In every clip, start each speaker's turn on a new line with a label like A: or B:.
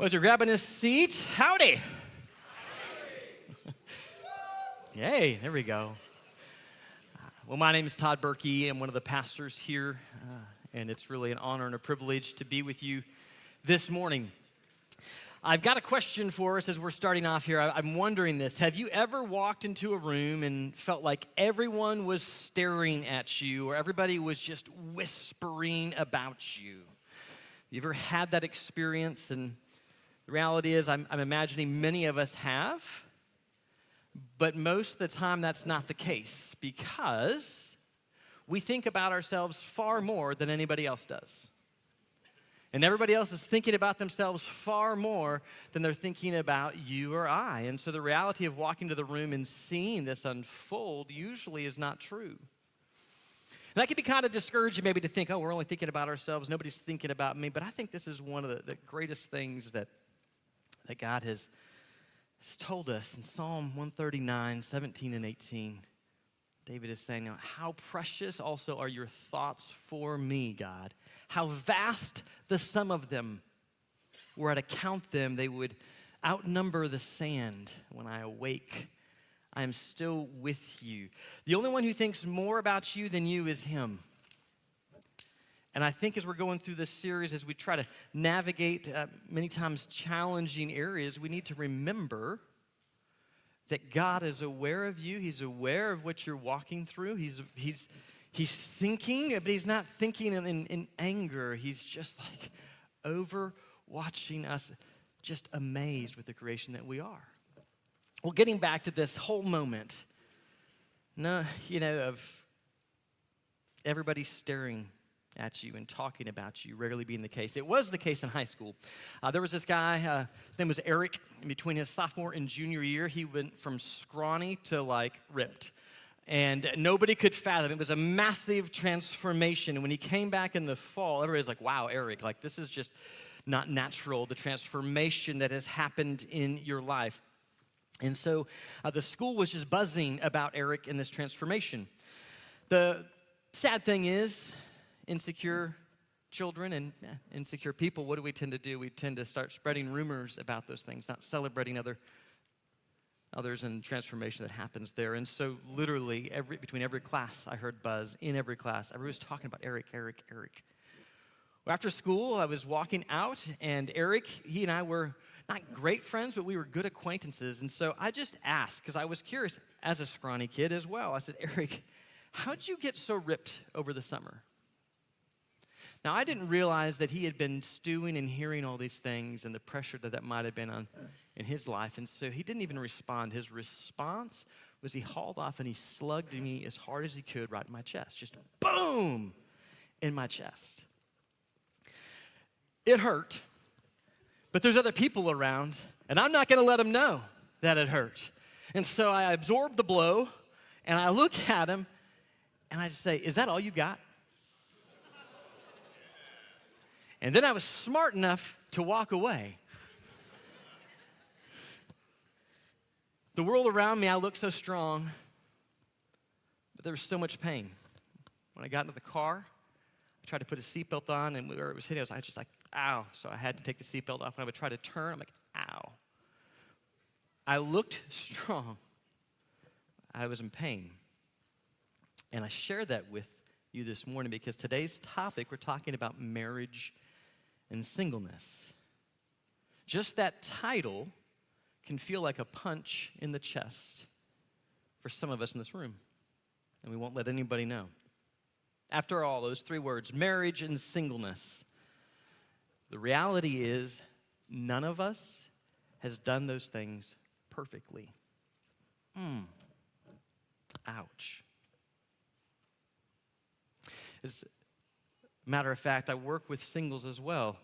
A: Well, as you're grabbing a seat, howdy. Yay, there we go. Well, my name is Todd Berkey. I'm one of the pastors here, and it's really an honor and a privilege to be with you this morning. I've got a question for us as we're starting off here. I'm wondering this. Have you ever walked into a room and felt like everyone was staring at you or everybody was just whispering about you? You ever had that experience? And the reality is I'm imagining many of us have, but most of the time that's not the case because we think about ourselves far more than anybody else does. And everybody else is thinking about themselves far more than they're thinking about you or I. And so the reality of walking to the room and seeing this unfold usually is not true. And that can be kind of discouraging maybe to think, oh, we're only thinking about ourselves. Nobody's thinking about me. But I think this is one of the greatest things that God has told us in Psalm 139, 17 and 18. David is saying, how precious also are your thoughts for me, God. How vast the sum of them. Were I to count them, they would outnumber the sand. When I awake, I am still with you. The only one who thinks more about you than you is him. And I think as we're going through this series, as we try to navigate many times challenging areas, we need to remember that God is aware of you. He's aware of what you're walking through. He's thinking, but he's not thinking in anger. He's just like over watching us, just amazed with the creation that we are. Well, getting back to this whole moment, of everybody staring at you and talking about you rarely being the case. It was the case in high school. There was this guy, his name was Eric. In between his sophomore and junior year, he went from scrawny to ripped. And nobody could fathom. It was a massive transformation. And when he came back in the fall, everybody's like, wow, Eric, this is just not natural, the transformation that has happened in your life. And so the school was just buzzing about Eric and this transformation. The sad thing is, insecure children and insecure people, what do we tend to do? We tend to start spreading rumors about those things, not celebrating others and transformation that happens there. And so literally between every class, I heard buzz. In every class, everybody was talking about Eric. Well, after school, I was walking out, and Eric, he and I were not great friends, but we were good acquaintances. And so I just asked, because I was curious, as a scrawny kid as well. I said, Eric, how'd you get so ripped over the summer? Now, I didn't realize that he had been stewing and hearing all these things and the pressure that might have been on in his life. And so he didn't even respond. His response was he hauled off and he slugged me as hard as he could right in my chest. Just boom in my chest. It hurt, but there's other people around, and I'm not going to let them know that it hurt. And so I absorbed the blow, and I look at him, and I say, is that all you got? And then I was smart enough to walk away. The world around me, I looked so strong, but there was so much pain. When I got into the car, I tried to put a seatbelt on, and where it was hitting, I was just like, ow. So I had to take the seatbelt off. When I would try to turn, I'm like, ow. I looked strong. I was in pain. And I share that with you this morning because today's topic, we're talking about marriage and singleness. Just that title can feel like a punch in the chest for some of us in this room, and we won't let anybody know. After all, those three words, marriage and singleness, the reality is none of us has done those things perfectly. Ouch. As a matter of fact, I work with singles as well.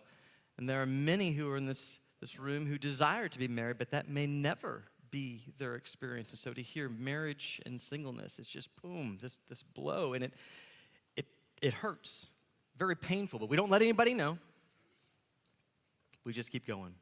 A: And there are many who are in this room who desire to be married, but that may never be their experience. And so to hear marriage and singleness, it's just boom, this blow. And it hurts. Very painful, but we don't let anybody know. We just keep going.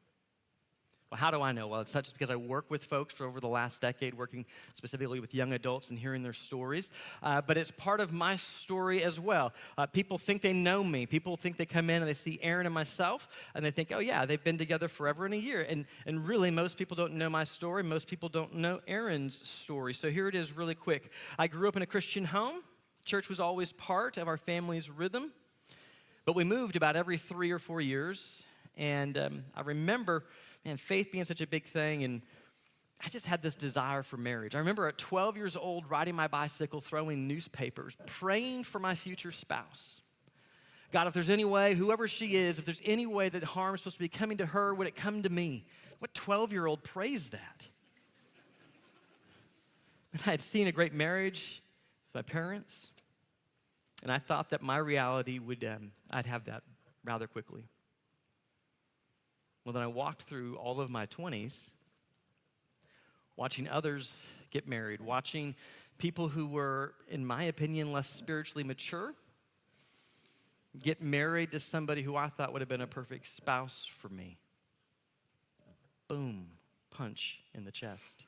A: Well, Well, how do I know? Well, it's such because I work with folks for over the last decade, working specifically with young adults and hearing their stories. But it's part of my story as well. People think they know me. People think they come in and they see Aaron and myself, and they think, oh, yeah, they've been together forever and a year. And really, most people don't know my story. Most people don't know Aaron's story. So here it is really quick. I grew up in a Christian home. Church was always part of our family's rhythm. But we moved about every 3 or 4 years. And I remember, man, faith being such a big thing, and I just had this desire for marriage. I remember at 12 years old, riding my bicycle, throwing newspapers, praying for my future spouse. God, if there's any way, whoever she is, if there's any way that harm is supposed to be coming to her, would it come to me? What 12-year-old prays that? And I had seen a great marriage with my parents, and I thought that my reality would, I'd have that rather quickly. Well, then I walked through all of my 20s, watching others get married, watching people who were, in my opinion, less spiritually mature get married to somebody who I thought would have been a perfect spouse for me. Boom, punch in the chest.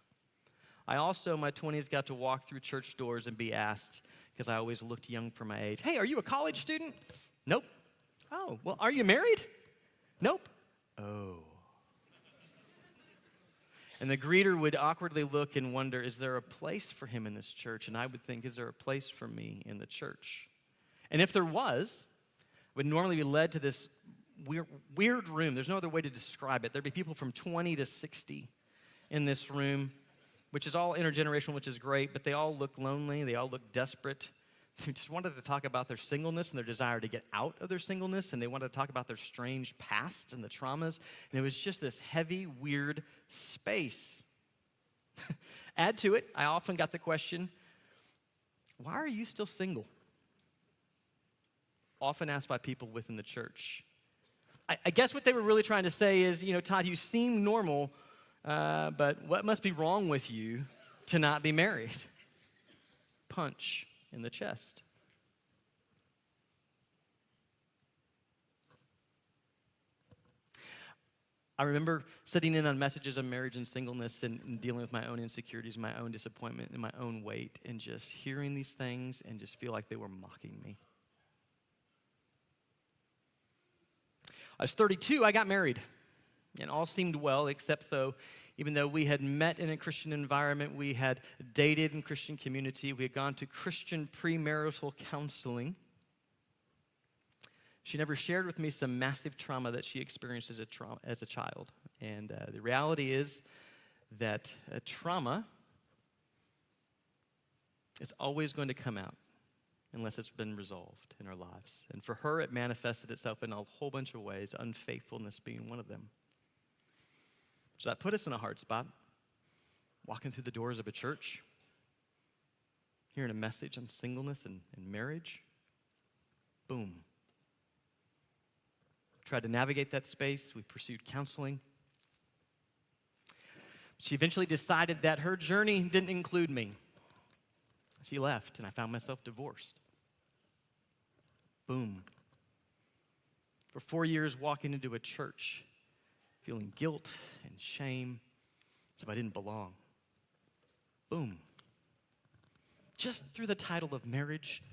A: I also, in my 20s, got to walk through church doors and be asked, because I always looked young for my age, hey, are you a college student? Nope. Oh, well, are you married? Nope. Oh. And the greeter would awkwardly look and wonder, is there a place for him in this church? And I would think, is there a place for me in the church? And if there was, I would normally be led to this weird room. There's no other way to describe it. There'd be people from 20 to 60 in this room, which is all intergenerational, which is great, but they all look lonely. They all look desperate. They just wanted to talk about their singleness and their desire to get out of their singleness, and they wanted to talk about their strange pasts and the traumas, and it was just this heavy, weird space. Add to it, I often got the question, why are you still single? Often asked by people within the church. I guess what they were really trying to say is, Todd, you seem normal, but what must be wrong with you to not be married? Punch in the chest. I remember sitting in on messages on marriage and singleness and dealing with my own insecurities, my own disappointment, and my own weight, and just hearing these things and just feel like they were mocking me. I was 32, I got married, and all seemed well, except though, even though we had met in a Christian environment, we had dated in Christian community, we had gone to Christian premarital counseling. She never shared with me some massive trauma that she experienced as a child. And the reality is that trauma is always going to come out unless it's been resolved in our lives. And for her, it manifested itself in a whole bunch of ways, unfaithfulness being one of them. So that put us in a hard spot, walking through the doors of a church, hearing a message on singleness and marriage. Boom. Tried to navigate that space. We pursued counseling. She eventually decided that her journey didn't include me. She left, and I found myself divorced. Boom. For 4 years, walking into a church, feeling guilt and shame as if I didn't belong. Boom. Just through the title of marriage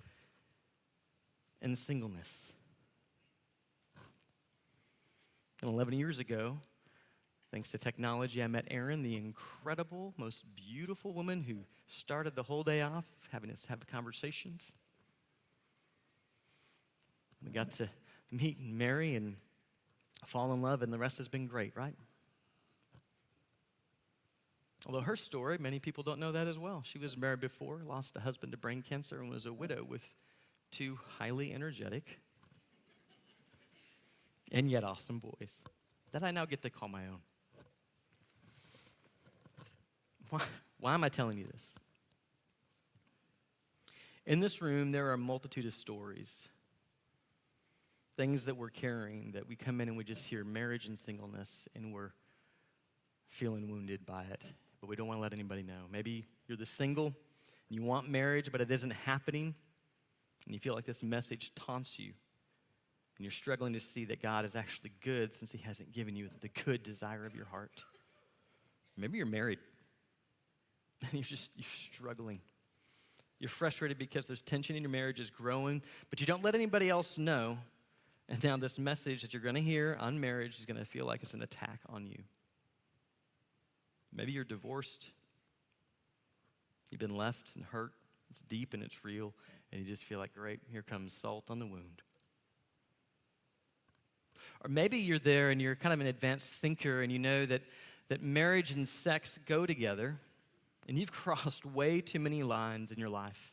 A: and singleness. And 11 years ago, thanks to technology, I met Erin, the incredible, most beautiful woman who started the whole day off having us have conversations. We got to meet and marry and fall in love, and the rest has been great, right? Although her story, many people don't know that as well. She was married before, lost a husband to brain cancer, and was a widow with 2 highly energetic and yet awesome boys that I now get to call my own. Why am I telling you this? In this room, there are a multitude of stories, things that we're carrying, that we come in and we just hear marriage and singleness, and we're feeling wounded by it, but we don't want to let anybody know. Maybe you're the single, and you want marriage, but it isn't happening, and you feel like this message taunts you, and you're struggling to see that God is actually good since he hasn't given you the good desire of your heart. Maybe you're married and you're struggling. You're frustrated because there's tension in your marriage is growing, but you don't let anybody else know. And now this message that you're going to hear on marriage is going to feel like it's an attack on you. Maybe you're divorced. You've been left and hurt. It's deep and it's real. And you just feel like, great, here comes salt on the wound. Or maybe you're there and you're kind of an advanced thinker and you know that marriage and sex go together. And you've crossed way too many lines in your life.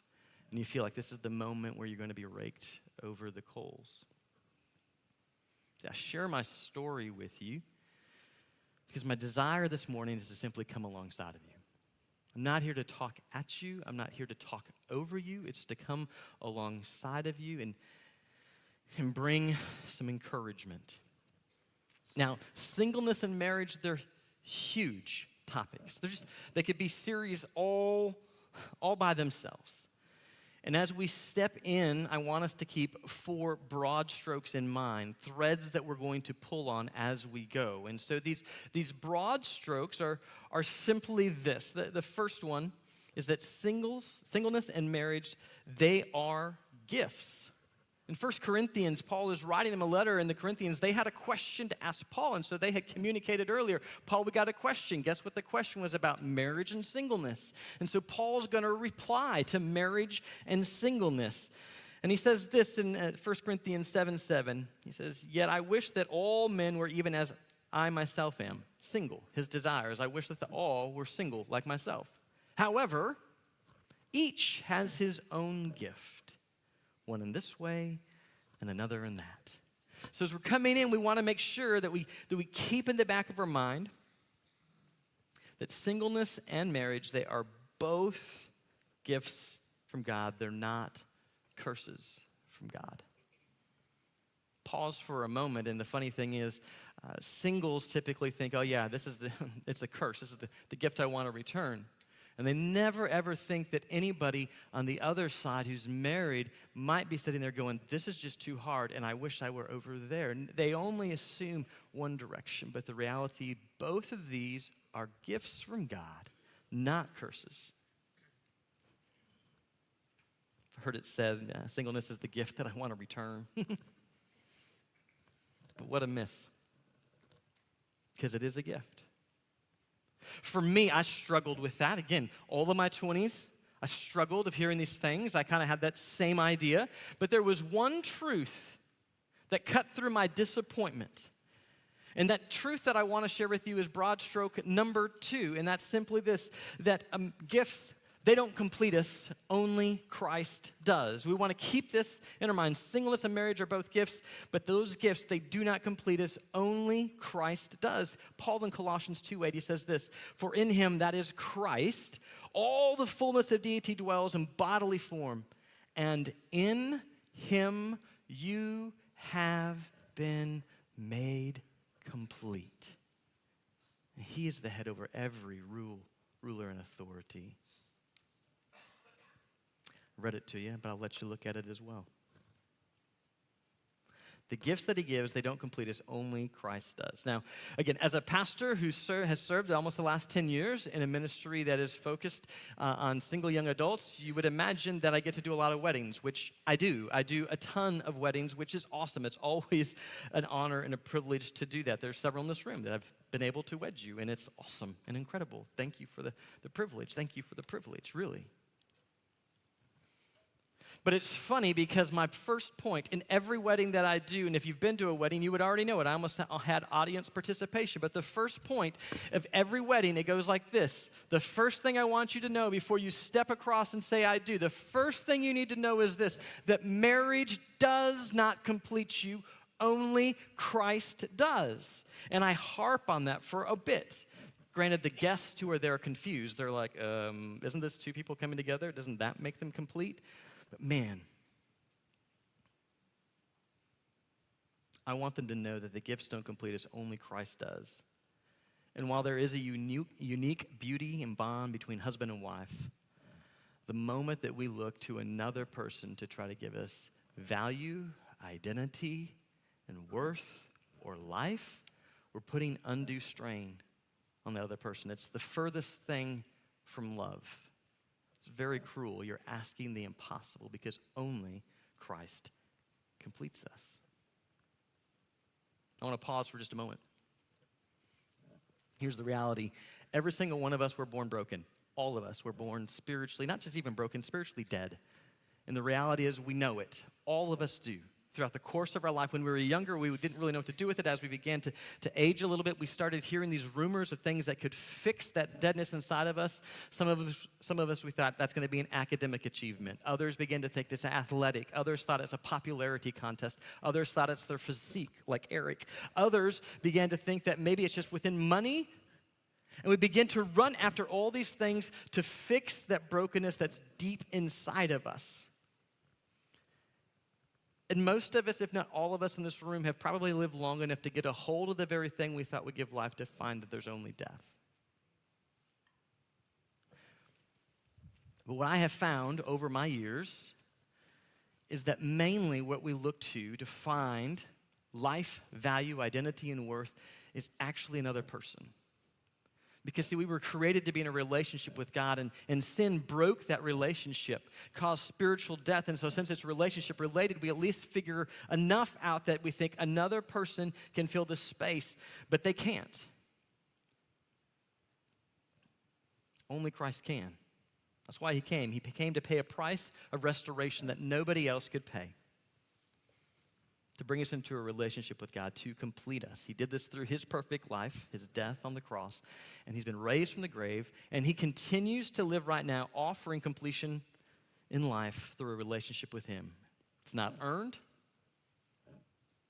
A: And you feel like this is the moment where you're going to be raked over the coals. I share my story with you because my desire this morning is to simply come alongside of you. I'm not here to talk at you. I'm not here to talk over you. It's to come alongside of you and bring some encouragement. Now, singleness and marriage, they're huge topics. They could be series all by themselves. And as we step in, I want us to keep 4 broad strokes in mind, threads that we're going to pull on as we go. And so these broad strokes are simply this. The first one is that singleness and marriage, they are gifts. In 1 Corinthians, Paul is writing them a letter in the Corinthians. They had a question to ask Paul, and so they had communicated earlier, Paul, we got a question. Guess what the question was about? Marriage and singleness. And so Paul's going to reply to marriage and singleness. And he says this in 1 Corinthians 7:7. He says, yet I wish that all men were even as I myself am, single. His desires, I wish that all were single like myself. However, each has his own gift. One in this way and another in that. So as we're coming in, we want to make sure that we keep in the back of our mind that singleness and marriage, they are both gifts from God. They're not curses from God. Pause for a moment, and the funny thing is, singles typically think, oh yeah, it's a curse. This is the gift I want to return. And they never, ever think that anybody on the other side who's married might be sitting there going, this is just too hard, and I wish I were over there. And they only assume one direction. But the reality, both of these are gifts from God, not curses. I've heard it said, singleness is the gift that I want to return. But what a miss. Because it is a gift. For me, I struggled with that. Again, all of my 20s, I struggled of hearing these things. I kind of had that same idea. But there was one truth that cut through my disappointment. And that truth that I want to share with you is broad stroke number 2. And that's simply this, that gifts, they don't complete us, only Christ does. We want to keep this in our minds. Singleness and marriage are both gifts, but those gifts, they do not complete us, only Christ does. Paul in Colossians 2:8, he says this, for in him, that is Christ, all the fullness of deity dwells in bodily form, and in him you have been made complete. He is the head over every ruler and authority. Read it to you, but I'll let you look at it as well. The gifts that he gives, they don't complete us, only Christ does. Now, again, as a pastor who has served almost the last 10 years in a ministry that is focused on single young adults, you would imagine that I get to do a lot of weddings, which I do. I do a ton of weddings, which is awesome. It's always an honor and a privilege to do that. There's several in this room that I've been able to wed you, and it's awesome and incredible. Thank you for the privilege. Thank you for the privilege, really. But it's funny because my first point in every wedding that I do, and if you've been to a wedding, you would already know it. I almost had audience participation. But the first point of every wedding, it goes like this. The first thing I want you to know before you step across and say, I do, the first thing you need to know is this, that marriage does not complete you, only Christ does. And I harp on that for a bit. Granted, the guests who are there are confused. They're like, isn't this two people coming together? Doesn't that make them complete? But man, I want them to know that the gifts don't complete us, only Christ does. And while there is a unique beauty and bond between husband and wife, the moment that we look to another person to try to give us value, identity, and worth or life, we're putting undue strain on the other person. It's the furthest thing from love. It's very cruel. You're asking the impossible because only Christ completes us. I want to pause for just a moment. Here's the reality. Every single one of us were born broken. All of us were born spiritually, not just even broken, spiritually dead. And the reality is we know it. All of us do. Throughout the course of our life, when we were younger, we didn't really know what to do with it. As we began to age a little bit, we started hearing these rumors of things that could fix that deadness inside of us. Some of us, we thought that's going to be an academic achievement. Others began to think it's athletic. Others thought it's a popularity contest. Others thought it's their physique, like Eric. Others began to think that maybe it's just within money. And we begin to run after all these things to fix that brokenness that's deep inside of us. And most of us, if not all of us in this room, have probably lived long enough to get a hold of the very thing we thought would give life to find that there's only death. But what I have found over my years is that mainly what we look to find life, value, identity, and worth is actually another person. Because, see, we were created to be in a relationship with God, and sin broke that relationship, caused spiritual death. And so since it's relationship related, we at least figure enough out that we think another person can fill this space, but they can't. Only Christ can. That's why he came. He came to pay a price of restoration that nobody else could pay, to bring us into a relationship with God, to complete us. He did this through his perfect life, his death on the cross, and he's been raised from the grave, and he continues to live right now, offering completion in life through a relationship with him. It's not earned,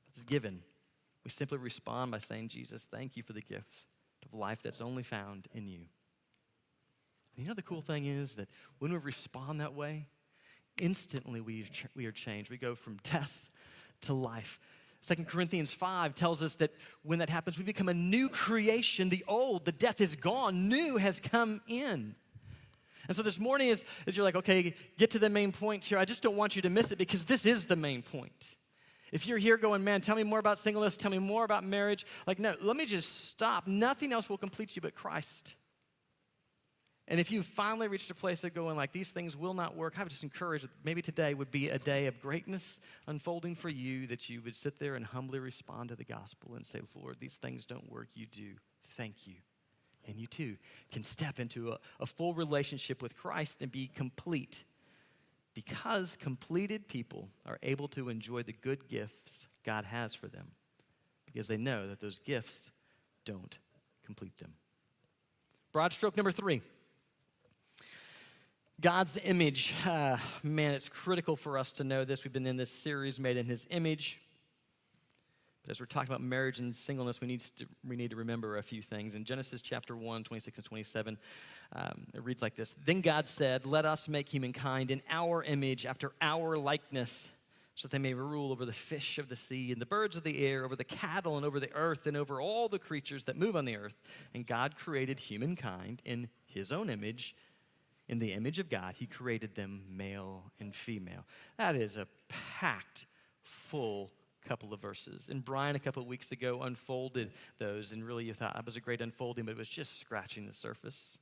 A: it's given. We simply respond by saying, Jesus, thank you for the gift of life that's only found in you. And you know the cool thing is that when we respond that way, instantly we are changed. We go from death to life. 2 Corinthians 5 tells us that when that happens, we become a new creation. The old, the death is gone. New has come in. And so this morning, as you're like, okay, get to the main point here, I just don't want you to miss it because this is the main point. If you're here going, man, tell me more about singleness, tell me more about marriage. Like, no, let me just stop. Nothing else will complete you but Christ. And if you've finally reached a place of going like, these things will not work, I would just encourage that maybe today would be a day of greatness unfolding for you, that you would sit there and humbly respond to the gospel and say, Lord, these things don't work, you do. Thank you. And you too can step into a full relationship with Christ and be complete, because completed people are able to enjoy the good gifts God has for them, because they know that those gifts don't complete them. Broad stroke number 3. God's image. Man, it's critical for us to know this. We've been in this series, Made in His Image. But as we're talking about marriage and singleness, we need to remember a few things. In Genesis chapter 1, 26 and 27, it reads like this. Then God said, let us make humankind in our image, after our likeness, so that they may rule over the fish of the sea and the birds of the air, over the cattle and over the earth and over all the creatures that move on the earth. And God created humankind in his own image. In the image of God, he created them male and female. That is a packed, full couple of verses. And Brian, a couple of weeks ago, unfolded those. And really, you thought that was a great unfolding, but it was just scratching the surface.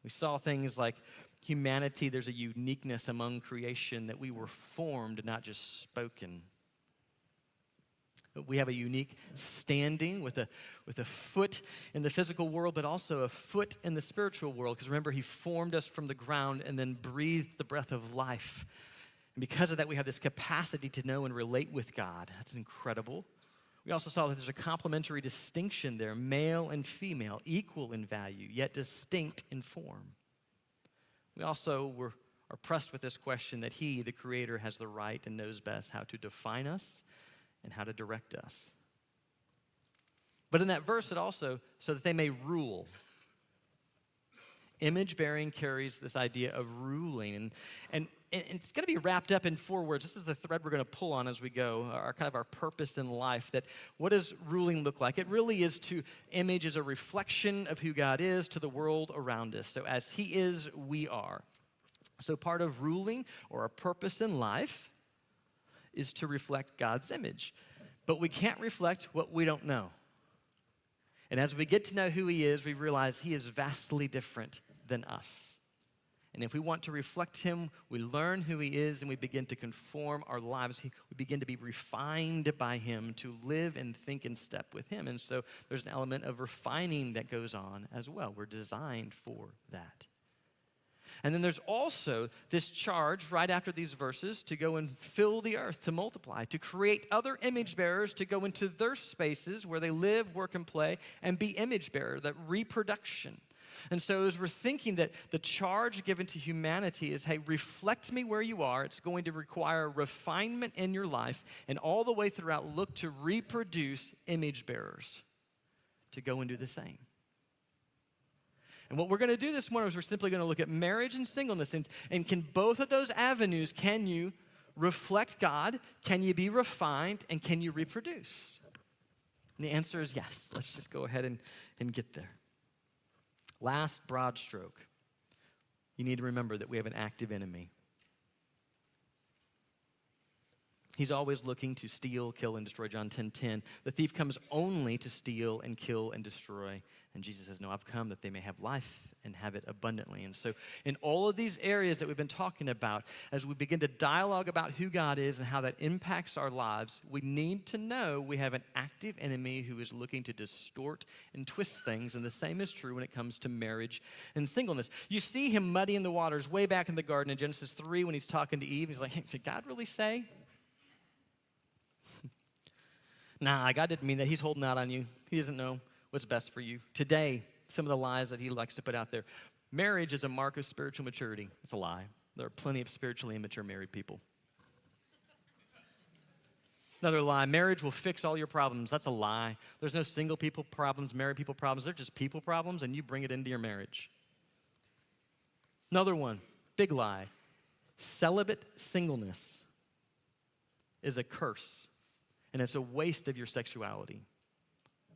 A: We saw things like humanity, there's a uniqueness among creation, that we were formed, not just spoken. We have a unique standing with a foot in the physical world, but also a foot in the spiritual world. Because remember, he formed us from the ground and then breathed the breath of life. And because of that, we have this capacity to know and relate with God. That's incredible. We also saw that there's a complementary distinction there, male and female, equal in value, yet distinct in form. We also are pressed with this question that he, the Creator, has the right and knows best how to define us and how to direct us. But in that verse, it also, so that they may rule. Image bearing carries this idea of ruling. And it's going to be wrapped up in 4 words. This is the thread we're going to pull on as we go, our purpose in life. That what does ruling look like? It really is image is a reflection of who God is to the world around us. So as he is, we are. So part of ruling, or a purpose in life, is to reflect God's image. But we can't reflect what we don't know. And as we get to know who he is, we realize he is vastly different than us. And if we want to reflect him, we learn who he is and we begin to conform our lives. We begin to be refined by him to live and think in step with him. And so there's an element of refining that goes on as well. We're designed for that. And then there's also this charge right after these verses to go and fill the earth, to multiply, to create other image bearers to go into their spaces where they live, work, and play, and be image bearer, that reproduction. And so as we're thinking that the charge given to humanity is, hey, reflect me where you are. It's going to require refinement in your life. And all the way throughout, look to reproduce image bearers to go and do the same. And what we're going to do this morning is we're simply going to look at marriage and singleness. And can both of those avenues, can you reflect God? Can you be refined? And can you reproduce? And the answer is yes. Let's just go ahead and get there. Last broad stroke. You need to remember that we have an active enemy. He's always looking to steal, kill, and destroy. John 10:10. The thief comes only to steal and kill and destroy. And Jesus says, no, I've come that they may have life and have it abundantly. And so in all of these areas that we've been talking about, as we begin to dialogue about who God is and how that impacts our lives, we need to know we have an active enemy who is looking to distort and twist things. And the same is true when it comes to marriage and singleness. You see him muddying the waters way back in the garden in Genesis 3 when he's talking to Eve. He's like, hey, did God really say? Nah, God didn't mean that. He's holding out on you. He doesn't know what's best for you. Today, some of the lies that he likes to put out there. Marriage is a mark of spiritual maturity. It's a lie. There are plenty of spiritually immature married people. Another lie, marriage will fix all your problems. That's a lie. There's no single people problems, married people problems. They're just people problems, and you bring it into your marriage. Another one, big lie. Celibate singleness is a curse, and it's a waste of your sexuality.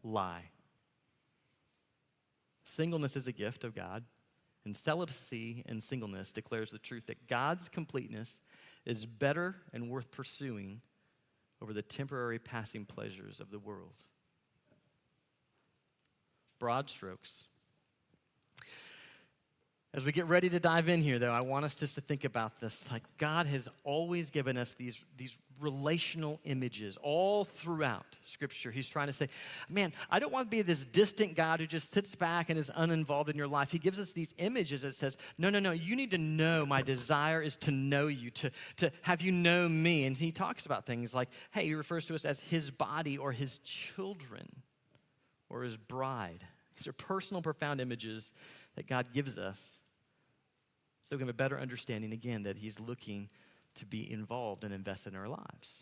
A: Lie. Singleness is a gift of God, and celibacy and singleness declares the truth that God's completeness is better and worth pursuing over the temporary passing pleasures of the world. Broad strokes. As we get ready to dive in here, though, I want us just to think about this. Like, God has always given us these relational images all throughout Scripture. He's trying to say, man, I don't want to be this distant God who just sits back and is uninvolved in your life. He gives us these images that says, no, you need to know. My desire is to know you, to have you know me. And he talks about things like, hey, he refers to us as his body or his children or his bride. These are personal, profound images that God gives us so we can have a better understanding, again, that he's looking to be involved and invested in our lives.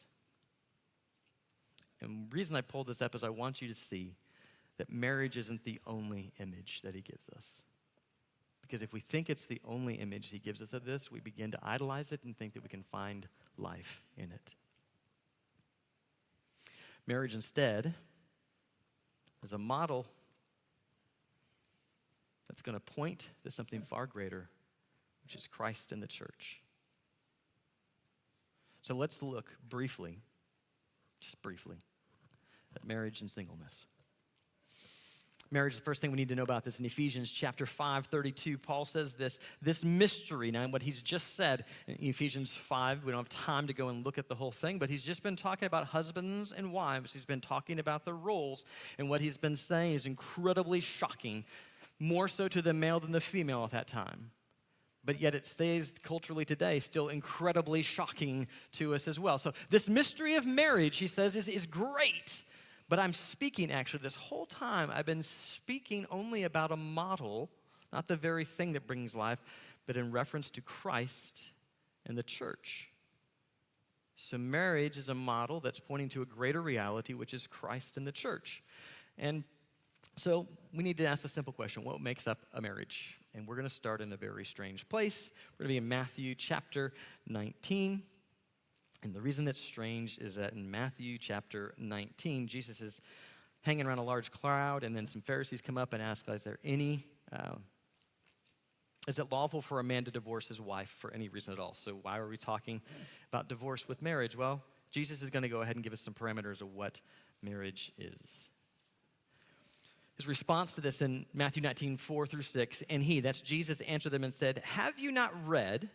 A: And the reason I pulled this up is I want you to see that marriage isn't the only image that he gives us. Because if we think it's the only image he gives us of this, we begin to idolize it and think that we can find life in it. Marriage instead is a model that's going to point to something far greater, which is Christ and the church. So let's look briefly, just briefly, at marriage and singleness. Marriage is the first thing we need to know about this. In Ephesians chapter 5:32, Paul says this mystery. Now, what he's just said in Ephesians 5, we don't have time to go and look at the whole thing, but he's just been talking about husbands and wives. He's been talking about their roles, and what he's been saying is incredibly shocking, more so to the male than the female at that time. But yet it stays culturally today still incredibly shocking to us as well. So this mystery of marriage, he says, is great. But I'm speaking, actually, this whole time, I've been speaking only about a model, not the very thing that brings life, but in reference to Christ and the church. So marriage is a model that's pointing to a greater reality, which is Christ and the church. And so we need to ask a simple question. What makes up a marriage? And we're going to start in a very strange place. We're going to be in Matthew chapter 19. And the reason that's strange is that in Matthew chapter 19, Jesus is hanging around a large crowd, and then some Pharisees come up and ask, is it lawful for a man to divorce his wife for any reason at all? So why are we talking about divorce with marriage? Well, Jesus is going to go ahead and give us some parameters of what marriage is. As his response to this in Matthew 19, 4-6, and he, that's Jesus, answered them and said, have you not read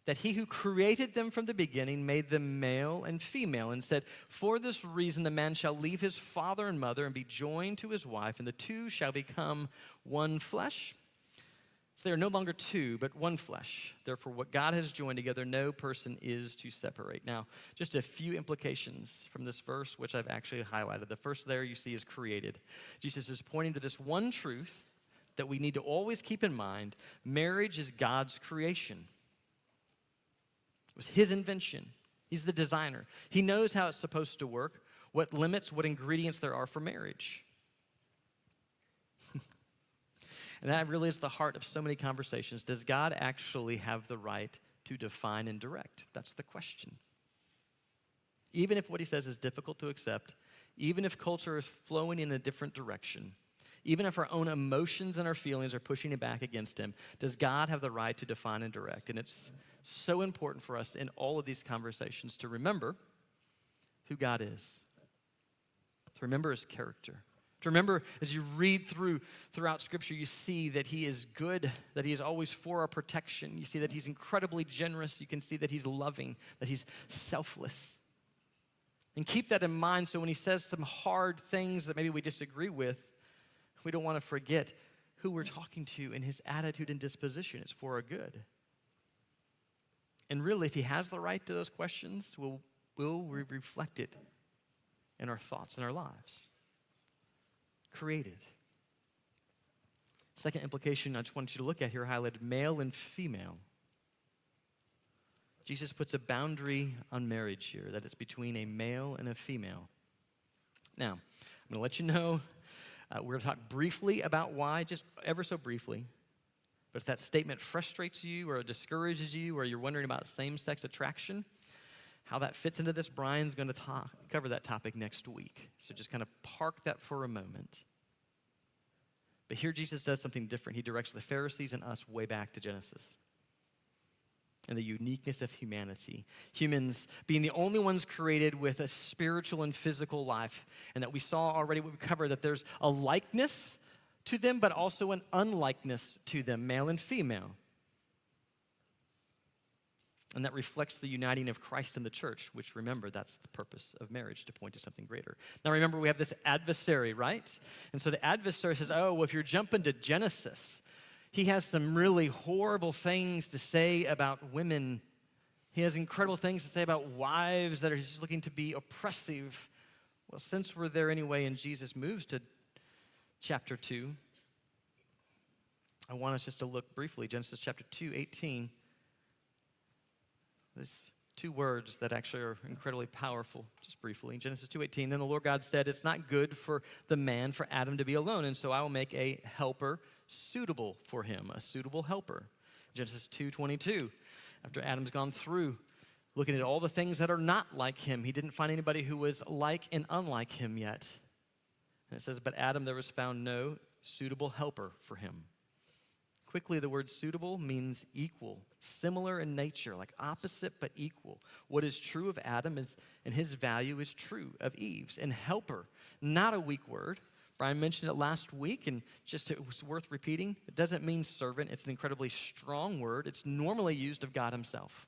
A: that he who created them from the beginning made them male and female, and said, for this reason the man shall leave his father and mother and be joined to his wife, and the two shall become one flesh? So they are no longer two, but one flesh. Therefore, what God has joined together, no person is to separate. Now, just a few implications from this verse, which I've actually highlighted. The first there you see is created. Jesus is pointing to this one truth that we need to always keep in mind. Marriage is God's creation. It was his invention. He's the designer. He knows how it's supposed to work, what limits, what ingredients there are for marriage. And that really is the heart of so many conversations. Does God actually have the right to define and direct? That's the question. Even if what he says is difficult to accept, even if culture is flowing in a different direction, even if our own emotions and our feelings are pushing it back against him, does God have the right to define and direct? And it's so important for us in all of these conversations to remember who God is, to remember his character. To remember, as you read throughout Scripture, you see that he is good, that he is always for our protection. You see that he's incredibly generous. You can see that he's loving, that he's selfless. And keep that in mind so when he says some hard things that maybe we disagree with, we don't want to forget who we're talking to and his attitude and disposition. It's for our good. And really, if he has the right to those questions, we'll reflect it in our thoughts and our lives. Created. Second implication I just want you to look at here, highlighted, male and female. Jesus puts a boundary on marriage here, that it's between a male and a female. Now, I'm going to let you know, we're going to talk briefly about why, just ever so briefly. But if that statement frustrates you or discourages you or you're wondering about same-sex attraction, how that fits into this, Brian's going to cover that topic next week. So just kind of park that for a moment. But here Jesus does something different. He directs the Pharisees and us way back to Genesis and the uniqueness of humanity. Humans being the only ones created with a spiritual and physical life. And that we saw already what we covered, that there's a likeness to them, but also an unlikeness to them, male and female. And that reflects the uniting of Christ and the church, which, remember, that's the purpose of marriage, to point to something greater. Now, remember, we have this adversary, right? And so the adversary says, oh, well, if you're jumping to Genesis, he has some really horrible things to say about women. He has incredible things to say about wives that are just looking to be oppressive. Well, since we're there anyway, and Jesus moves to chapter 2, I want us just to look briefly, Genesis chapter 2, 18. There's two words that actually are incredibly powerful, just briefly. In Genesis 2:18, then the Lord God said, it's not good for the man, for Adam to be alone, and so I will make a helper suitable for him, a suitable helper. Genesis 2:22, after Adam's gone through looking at all the things that are not like him, he didn't find anybody who was like and unlike him yet. And it says, but Adam, there was found no suitable helper for him. Quickly, the word suitable means equal, similar in nature, like opposite but equal. What is true of Adam is, and his value is true of Eve's. And helper, not a weak word. Brian mentioned it last week, and just it was worth repeating. It doesn't mean servant. It's an incredibly strong word. It's normally used of God himself.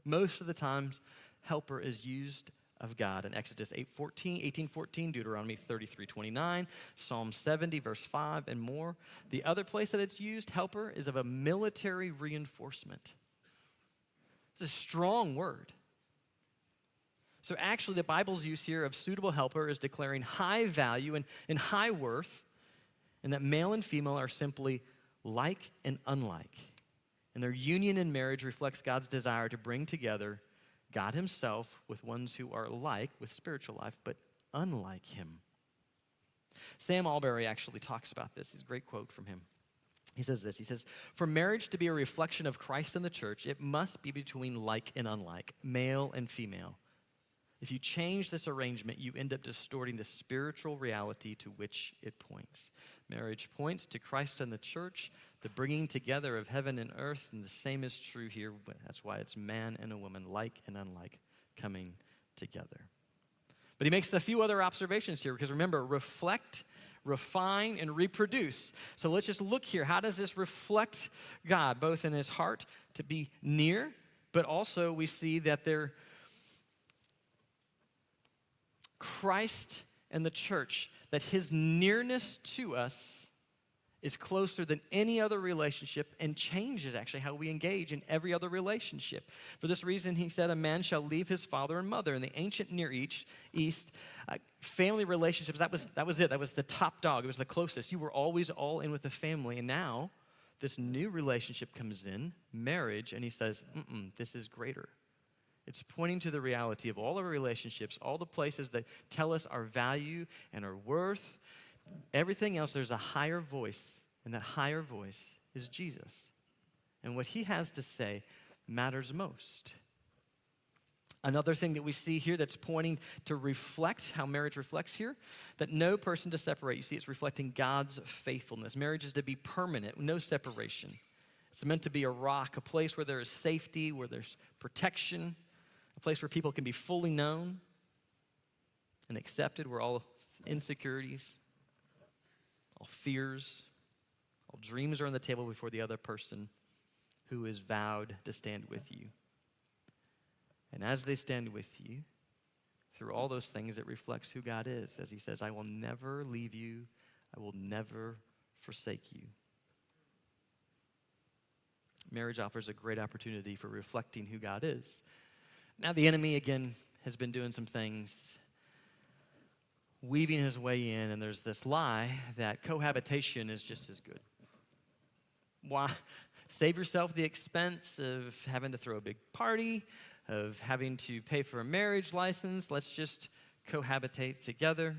A: Most of the times, helper is used of God in Exodus 18:14, Deuteronomy 33:29, Psalm 70, verse 5, and more. The other place that it's used, helper, is of a military reinforcement. It's a strong word. So actually, the Bible's use here of suitable helper is declaring high value and high worth, and that male and female are simply like and unlike. And their union in marriage reflects God's desire to bring together God himself with ones who are like, with spiritual life, but unlike him. Sam Alberry actually talks about this. It's a great quote from him. He says this, he says, for marriage to be a reflection of Christ and the church, it must be between like and unlike, male and female. If you change this arrangement, you end up distorting the spiritual reality to which it points. Marriage points to Christ and the church, the bringing together of heaven and earth, and the same is true here. That's why it's man and a woman, like and unlike, coming together. But he makes a few other observations here, because remember, refine, and reproduce. So let's just look here. How does this reflect God, both in his heart to be near, but also we see that Christ and the church, that his nearness to us is closer than any other relationship and changes actually how we engage in every other relationship. For this reason, he said, a man shall leave his father and mother. In the ancient Near East, family relationships, that was it. That was the top dog. It was the closest. You were always all in with the family. And now this new relationship comes in, marriage, and he says, this is greater. It's pointing to the reality of all our relationships, all the places that tell us our value and our worth. Everything else, there's a higher voice, and that higher voice is Jesus. And what he has to say matters most. Another thing that we see here that's pointing to reflect how marriage reflects here, that no person to separate. You see, it's reflecting God's faithfulness. Marriage is to be permanent, no separation. It's meant to be a rock, a place where there is safety, where there's protection, a place where people can be fully known and accepted, where all insecurities, all fears, all dreams are on the table before the other person who is vowed to stand with you. And as they stand with you, through all those things, it reflects who God is. As he says, I will never leave you. I will never forsake you. Marriage offers a great opportunity for reflecting who God is. Now, the enemy, again, has been doing some things, weaving his way in, and there's this lie that cohabitation is just as good. Why? Save yourself the expense of having to throw a big party, of having to pay for a marriage license. Let's just cohabitate together.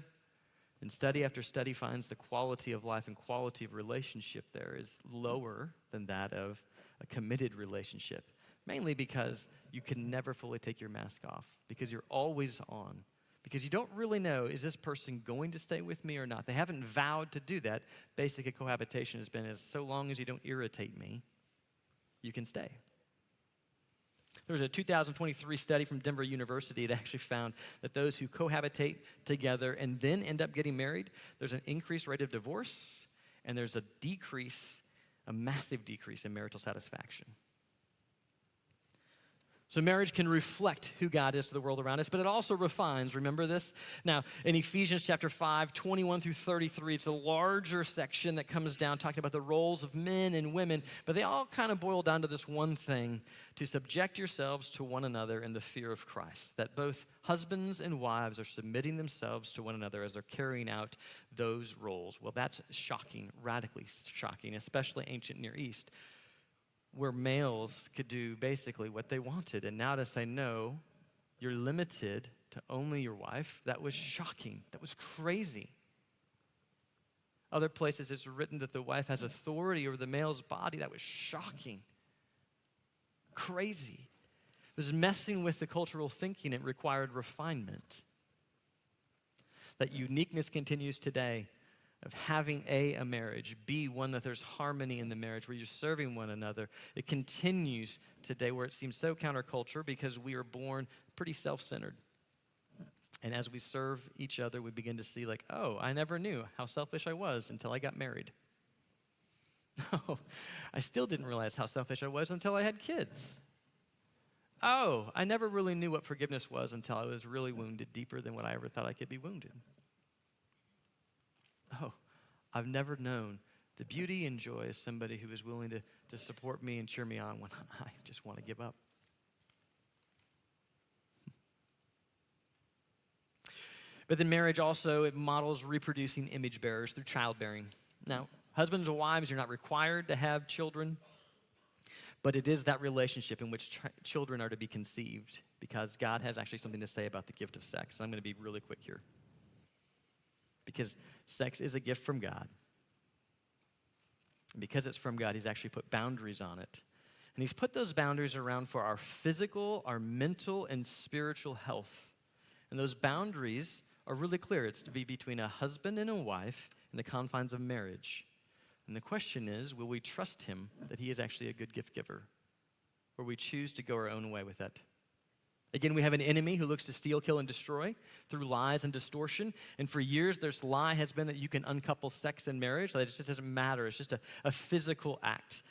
A: And study after study finds the quality of life and quality of relationship there is lower than that of a committed relationship. Mainly because you can never fully take your mask off, because you're always on, because you don't really know, is this person going to stay with me or not? They haven't vowed to do that. Basic cohabitation has been as so long as you don't irritate me, you can stay. There was a 2023 study from Denver University. It actually found that those who cohabitate together and then end up getting married, there's an increased rate of divorce, and there's a massive decrease in marital satisfaction. So marriage can reflect who God is to the world around us, but it also refines. Remember this? Now, in Ephesians chapter 5, 21 through 33, it's a larger section that comes down talking about the roles of men and women, but they all kind of boil down to this one thing, to subject yourselves to one another in the fear of Christ, that both husbands and wives are submitting themselves to one another as they're carrying out those roles. Well, that's shocking, radically shocking, especially ancient Near East, where males could do basically what they wanted. And now to say, no, you're limited to only your wife, that was shocking. That was crazy. Other places it's written that the wife has authority over the male's body. That was shocking. Crazy. It was messing with the cultural thinking. It required refinement. That uniqueness continues today, of having a marriage, B, one that there's harmony in the marriage where you're serving one another. It continues today where it seems so counterculture because we are born pretty self-centered. And as we serve each other, we begin to see like, oh, I never knew how selfish I was until I got married. Oh, I still didn't realize how selfish I was until I had kids. Oh, I never really knew what forgiveness was until I was really wounded deeper than what I ever thought I could be wounded. Oh, I've never known the beauty and joy of somebody who is willing to support me and cheer me on when I just want to give up. But then marriage also, it models reproducing image bearers through childbearing. Now, husbands and wives, you're not required to have children, but it is that relationship in which children are to be conceived because God has actually something to say about the gift of sex. And I'm going to be really quick here. Because sex is a gift from God. And because it's from God, he's actually put boundaries on it. And he's put those boundaries around for our physical, our mental, and spiritual health. And those boundaries are really clear. It's to be between a husband and a wife in the confines of marriage. And the question is, will we trust him that he is actually a good gift giver? Or we choose to go our own way with that? Again, we have an enemy who looks to steal, kill, and destroy through lies and distortion. And for years, this lie has been that you can uncouple sex and marriage. That it just doesn't matter. It's just a physical act.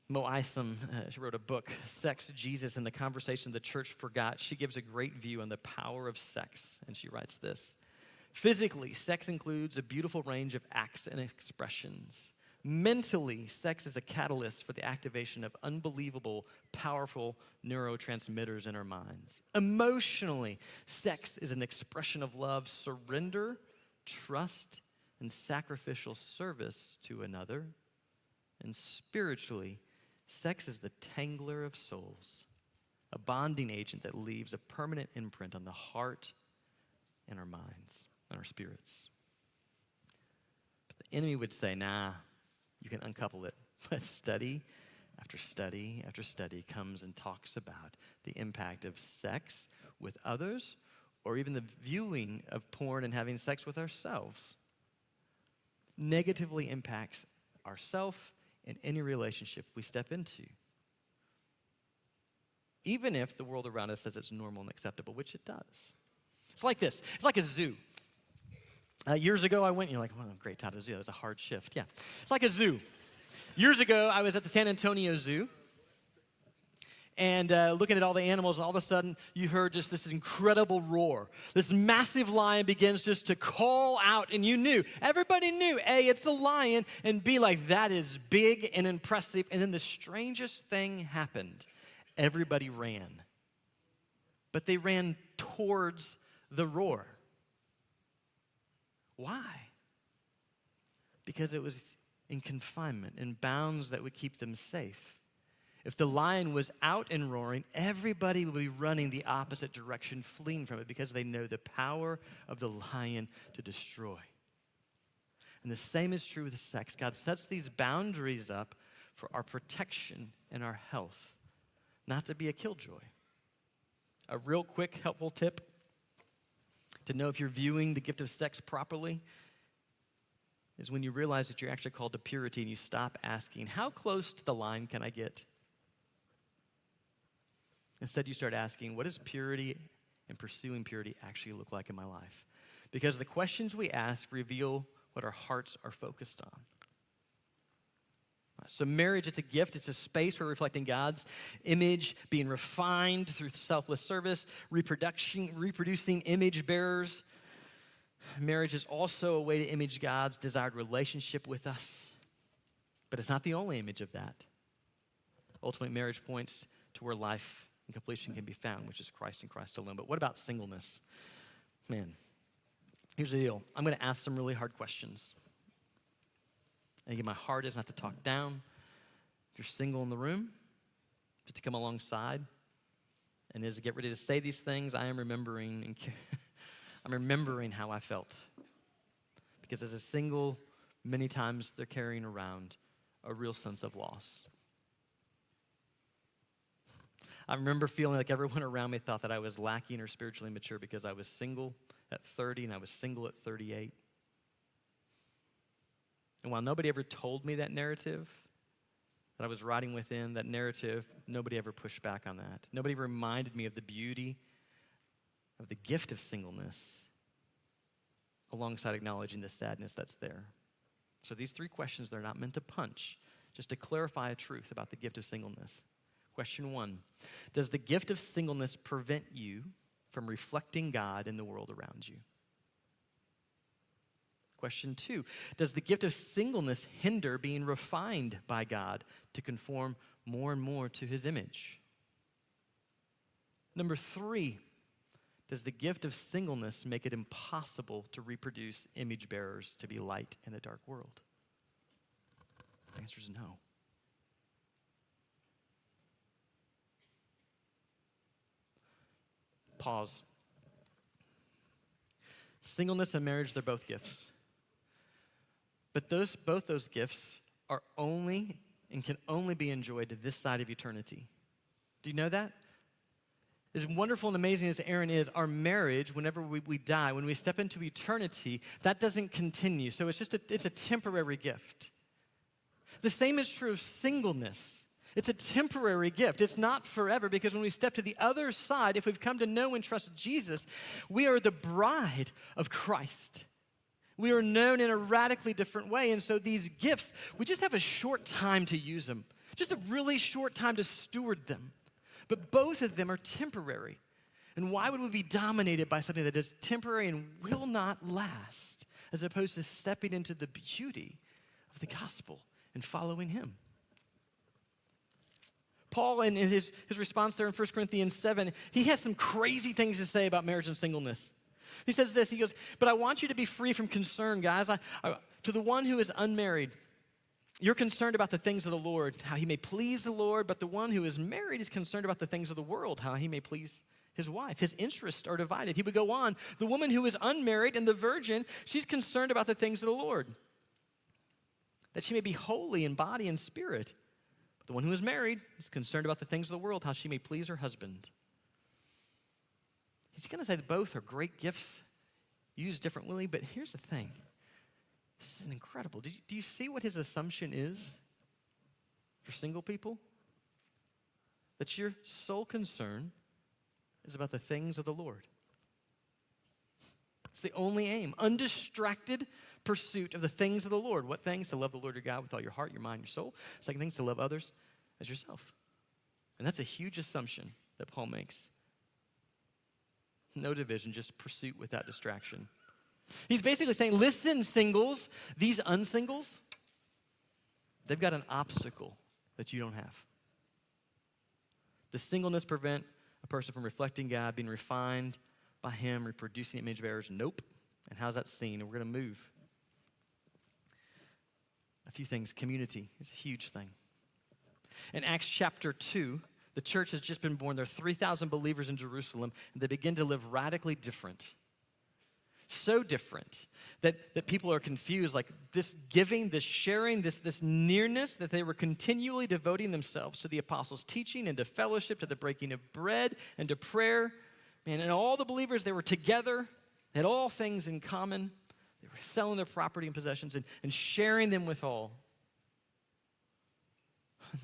A: Mo Isom, she wrote a book, Sex, Jesus, and the Conversation the Church Forgot. She gives a great view on the power of sex, and she writes this. Physically, sex includes a beautiful range of acts and expressions. Mentally, sex is a catalyst for the activation of unbelievable, powerful neurotransmitters in our minds. Emotionally, sex is an expression of love, surrender, trust, and sacrificial service to another. And spiritually, sex is the tangler of souls, a bonding agent that leaves a permanent imprint on the heart and our minds and our spirits. But the enemy would say, nah, you can uncouple it. But study after study after study comes and talks about the impact of sex with others, or even the viewing of porn and having sex with ourselves negatively impacts ourselves and any relationship we step into. Even if the world around us says it's normal and acceptable, which it does. It's like this. It's like a zoo. Years ago, I went, you're like, well, great, Todd, a zoo. That was a hard shift. Yeah, it's like a zoo. Years ago, I was at the San Antonio Zoo, and looking at all the animals, and all of a sudden, you heard just this incredible roar. This massive lion begins just to call out, and you knew, everybody knew, A, it's a lion, and B, like, that is big and impressive. And then the strangest thing happened. Everybody ran. But they ran towards the roar. Why? Because it was in confinement, in bounds that would keep them safe. If the lion was out and roaring, everybody would be running the opposite direction, fleeing from it, because they know the power of the lion to destroy. And the same is true with sex. God sets these boundaries up for our protection and our health, not to be a killjoy. A real quick, helpful tip to know if you're viewing the gift of sex properly is when you realize that you're actually called to purity and you stop asking, how close to the line can I get? Instead, you start asking, what does purity and pursuing purity actually look like in my life? Because the questions we ask reveal what our hearts are focused on. So marriage, it's a gift. It's a space for reflecting God's image, being refined through selfless service, reproducing image bearers. Marriage is also a way to image God's desired relationship with us. But it's not the only image of that. Ultimately, marriage points to where life and completion can be found, which is Christ and Christ alone. But what about singleness? Man, here's the deal. I'm going to ask some really hard questions. And again, my heart is not to talk down. If you're single in the room, but to come alongside. And as I get ready to say these things, I am remembering I'm remembering how I felt. Because as a single, many times they're carrying around a real sense of loss. I remember feeling like everyone around me thought that I was lacking or spiritually mature because I was single at 30 and I was single at 38. And while nobody ever told me that narrative that I was riding within, that narrative, nobody ever pushed back on that. Nobody reminded me of the beauty of the gift of singleness alongside acknowledging the sadness that's there. So these three questions, they're not meant to punch, just to clarify a truth about the gift of singleness. Question 1, does the gift of singleness prevent you from reflecting God in the world around you? Question 2, does the gift of singleness hinder being refined by God to conform more and more to his image? Number 3, does the gift of singleness make it impossible to reproduce image bearers to be light in a dark world? The answer is no. Pause. Singleness and marriage, they're both gifts. But both those gifts are only and can only be enjoyed this side of eternity. Do you know that? As wonderful and amazing as Aaron is, our marriage, whenever we die, when we step into eternity, that doesn't continue. So it's a temporary gift. The same is true of singleness. It's a temporary gift. It's not forever, because when we step to the other side, if we've come to know and trust Jesus, we are the bride of Christ. We are known in a radically different way. And so these gifts, we just have a short time to use them, just a really short time to steward them. But both of them are temporary. And why would we be dominated by something that is temporary and will not last, as opposed to stepping into the beauty of the gospel and following him? Paul, in his response there in 1 Corinthians 7, he has some crazy things to say about marriage and singleness. He says this, he goes, but I want you to be free from concern, guys. To the one who is unmarried, you're concerned about the things of the Lord, how he may please the Lord, but the one who is married is concerned about the things of the world, how he may please his wife. His interests are divided. He would go on, the woman who is unmarried and the virgin, she's concerned about the things of the Lord, that she may be holy in body and spirit. The one who is married is concerned about the things of the world, how she may please her husband. He's going to say that both are great gifts, used differently, but here's the thing. This is incredible. Do you see what his assumption is for single people? That your sole concern is about the things of the Lord. It's the only aim. Undistracted pursuit of the things of the Lord. What things? To love the Lord your God with all your heart, your mind, your soul. Second thing is to love others as yourself. And that's a huge assumption that Paul makes. No division, just pursuit without distraction. He's basically saying, listen, singles, these unsingles, they've got an obstacle that you don't have. Does singleness prevent a person from reflecting God, being refined by him, reproducing the image bearers? Nope. And how's that seen? And we're going to move. A few things. Community is a huge thing. In Acts chapter 2, the church has just been born. There are 3,000 believers in Jerusalem, and they begin to live radically different. So different that people are confused, like this giving, this sharing, this nearness, that they were continually devoting themselves to the apostles' teaching and to fellowship, to the breaking of bread and to prayer. Man, and all the believers, they were together, they had all things in common. They were selling their property and possessions and sharing them with all.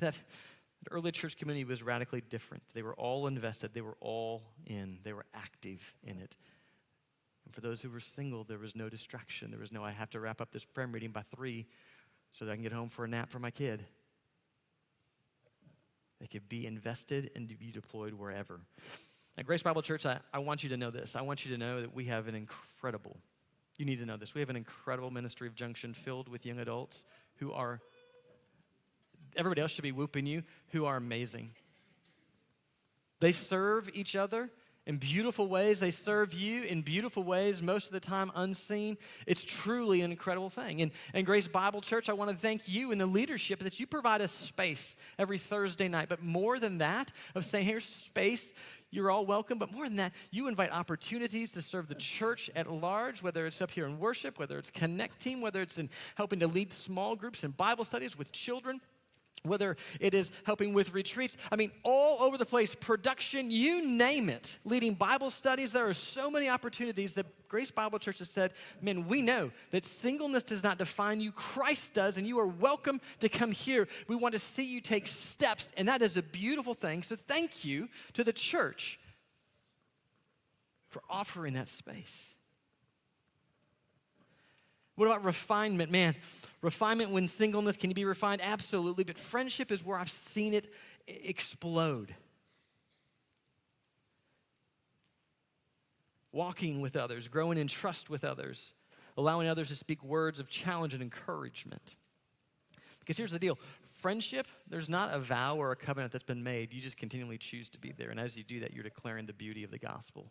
A: That early church community was radically different. They were all invested. They were all in. They were active in it. And for those who were single, there was no distraction. There was no, I have to wrap up this prayer meeting by 3 so that I can get home for a nap for my kid. They could be invested and be deployed wherever. At Grace Bible Church, I want you to know this. I want you to know that we have you need to know this. We have an incredible ministry of Junction filled with young adults who are, everybody else should be whooping you, who are amazing. They serve each other in beautiful ways. They serve you in beautiful ways, most of the time unseen. It's truly an incredible thing. And Grace Bible Church, I want to thank you and the leadership that you provide us space every Thursday night. But more than that, of saying, here's space, you're all welcome. But more than that, you invite opportunities to serve the church at large, whether it's up here in worship, whether it's connecting, whether it's in helping to lead small groups and Bible studies with children, whether it is helping with retreats. I mean, all over the place, production, you name it, leading Bible studies. There are so many opportunities that Grace Bible Church has said, man, we know that singleness does not define you. Christ does, and you are welcome to come here. We want to see you take steps, and that is a beautiful thing. So thank you to the church for offering that space. What about refinement? Man, refinement when singleness, can you be refined? Absolutely, but friendship is where I've seen it explode. Walking with others, growing in trust with others, allowing others to speak words of challenge and encouragement. Because here's the deal, friendship, there's not a vow or a covenant that's been made. You just continually choose to be there, and as you do that, you're declaring the beauty of the gospel.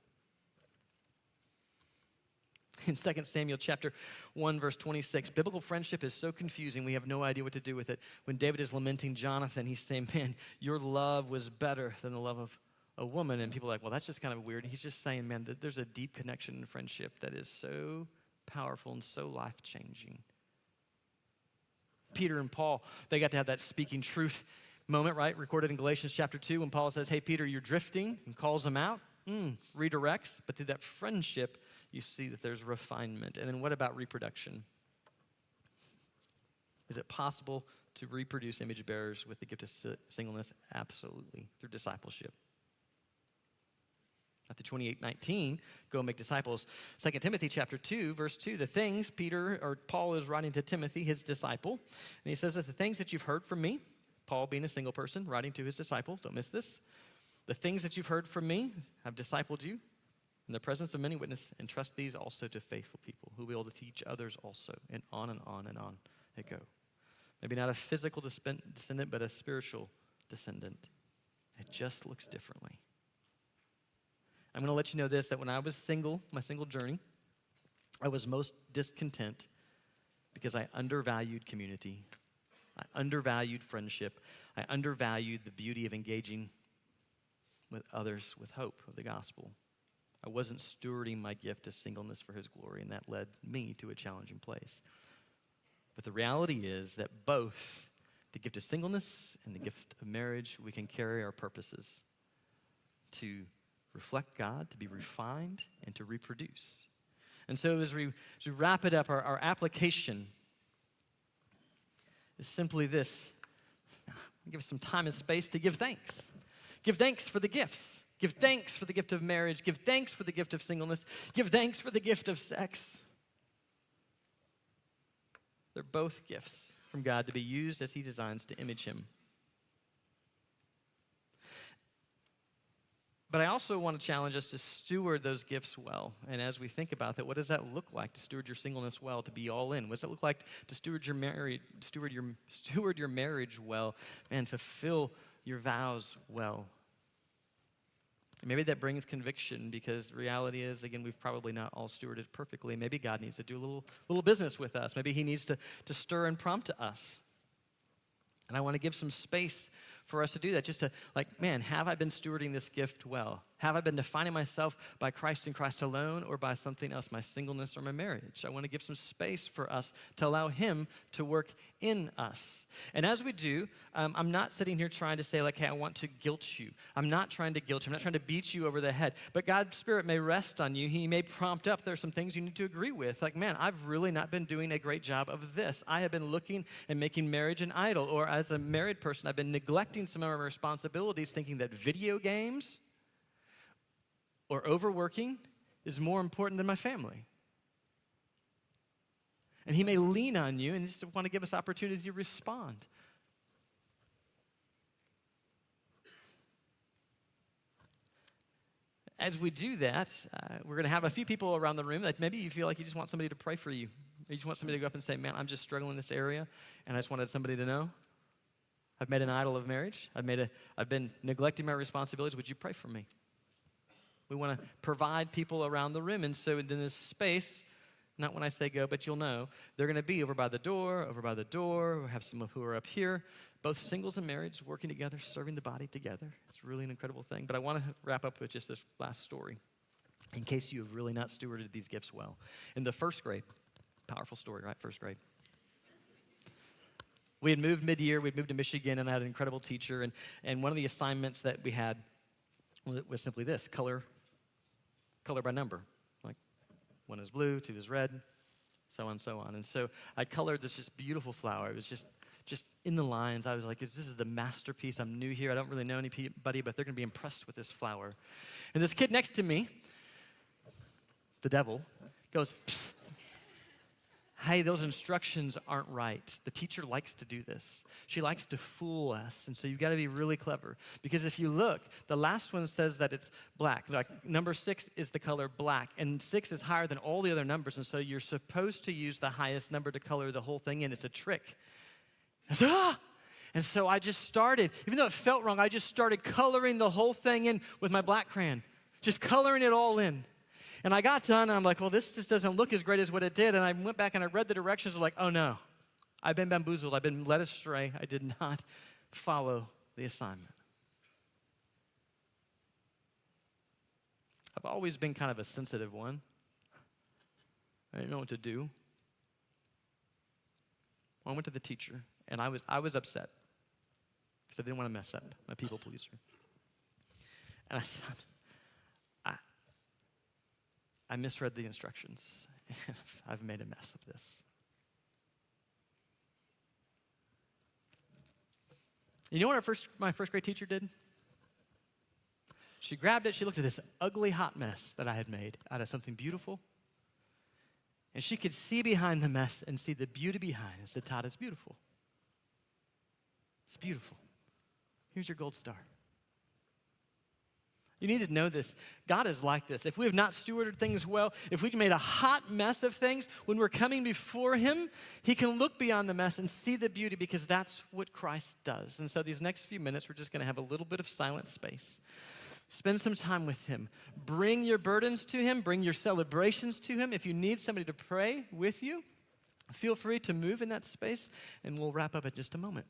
A: In 2 Samuel chapter 1, verse 26, biblical friendship is so confusing, we have no idea what to do with it. When David is lamenting Jonathan, he's saying, man, your love was better than the love of a woman. And people are like, well, that's just kind of weird. He's just saying, man, that there's a deep connection in friendship that is so powerful and so life-changing. Peter and Paul, they got to have that speaking truth moment, right? Recorded in Galatians chapter 2 when Paul says, hey, Peter, you're drifting, and calls him out, redirects. But through that friendship, you see that there's refinement. And then what about reproduction? Is it possible to reproduce image bearers with the gift of singleness? Absolutely, through discipleship. Matthew 28:19, go and make disciples. 2 Timothy chapter 2, verse 2, the things Paul is writing to Timothy, his disciple, and he says that the things that you've heard from me, Paul being a single person, writing to his disciple, don't miss this, the things that you've heard from me, I've discipled you in the presence of many witnesses, entrust these also to faithful people who will be able to teach others also, and on and on and on they go. Maybe not a physical descendant, but a spiritual descendant. It just looks differently. I'm going to let you know this, that when I was single, my single journey, I was most discontent because I undervalued community. I undervalued friendship. I undervalued the beauty of engaging with others with hope of the gospel. I wasn't stewarding my gift of singleness for his glory, and that led me to a challenging place. But the reality is that both the gift of singleness and the gift of marriage, we can carry our purposes to reflect God, to be refined, and to reproduce. And so as we wrap it up, our application is simply this. Give us some time and space to give thanks. Give thanks for the gifts. Give thanks for the gift of marriage. Give thanks for the gift of singleness. Give thanks for the gift of sex. They're both gifts from God to be used as he designs to image him. But I also want to challenge us to steward those gifts well. And as we think about that, what does that look like to steward your singleness well, to be all in? What does it look like to steward your marriage well, and fulfill your vows well? And maybe that brings conviction, because the reality is, again, we've probably not all stewarded perfectly. Maybe God needs to do a little business with us. Maybe he needs to stir and prompt us. And I want to give some space for us to do that, just to have I been stewarding this gift well? Have I been defining myself by Christ and Christ alone, or by something else, my singleness or my marriage? I want to give some space for us to allow him to work in us. And as we do, I'm not sitting here trying to say hey, I want to guilt you. I'm not trying to guilt you. I'm not trying to beat you over the head. But God's Spirit may rest on you. He may prompt up. There are some things you need to agree with. I've really not been doing a great job of this. I have been looking and making marriage an idol. Or as a married person, I've been neglecting some of my responsibilities, thinking that video games or overworking is more important than my family. And he may lean on you and just want to give us opportunity to respond. As we do that, we're going to have a few people around the room that maybe you feel like you just want somebody to pray for you. You just want somebody to go up and say, man, I'm just struggling in this area, and I just wanted somebody to know. I've made an idol of marriage. I've been neglecting my responsibilities. Would you pray for me? We want to provide people around the room. And so in this space, not when I say go, but you'll know, they're going to be over by the door. We have some who are up here, both singles and marrieds working together, serving the body together. It's really an incredible thing. But I want to wrap up with just this last story, in case you have really not stewarded these gifts well. In the first grade, powerful story, right? First grade. We had moved mid-year. We'd moved to Michigan, and I had an incredible teacher. And one of the assignments that we had was simply this: color by number. Like 1 is blue, 2 is red, so on and so on. And so I colored this just beautiful flower. It was just in the lines. I was like, this is the masterpiece. I'm new here. I don't really know anybody, but they're going to be impressed with this flower. And this kid next to me, the devil, goes, psst. Hey, those instructions aren't right. The teacher likes to do this. She likes to fool us, and so you've got to be really clever. Because if you look, the last one says that it's black. Like number 6 is the color black, and 6 is higher than all the other numbers, and so you're supposed to use the highest number to color the whole thing in. It's a trick. And so I just started, even though it felt wrong, I just started coloring the whole thing in with my black crayon, just coloring it all in. And I got done, and I'm like, well, this just doesn't look as great as what it did. And I went back and I read the directions. I was like, oh no, I've been bamboozled. I've been led astray. I did not follow the assignment. I've always been kind of a sensitive one. I didn't know what to do. I went to the teacher, and I was upset because I didn't want to mess up, my people pleaser. And I said, I misread the instructions, and I've made a mess of this. You know what my first grade teacher did? She grabbed it, she looked at this ugly hot mess that I had made out of something beautiful. And she could see behind the mess and see the beauty behind it and said, Todd, it's beautiful. It's beautiful. Here's your gold star. You need to know this. God is like this. If we have not stewarded things well, if we've made a hot mess of things, when we're coming before him, he can look beyond the mess and see the beauty because that's what Christ does. And so these next few minutes, we're just going to have a little bit of silent space. Spend some time with him. Bring your burdens to him. Bring your celebrations to him. If you need somebody to pray with you, feel free to move in that space, and we'll wrap up in just a moment.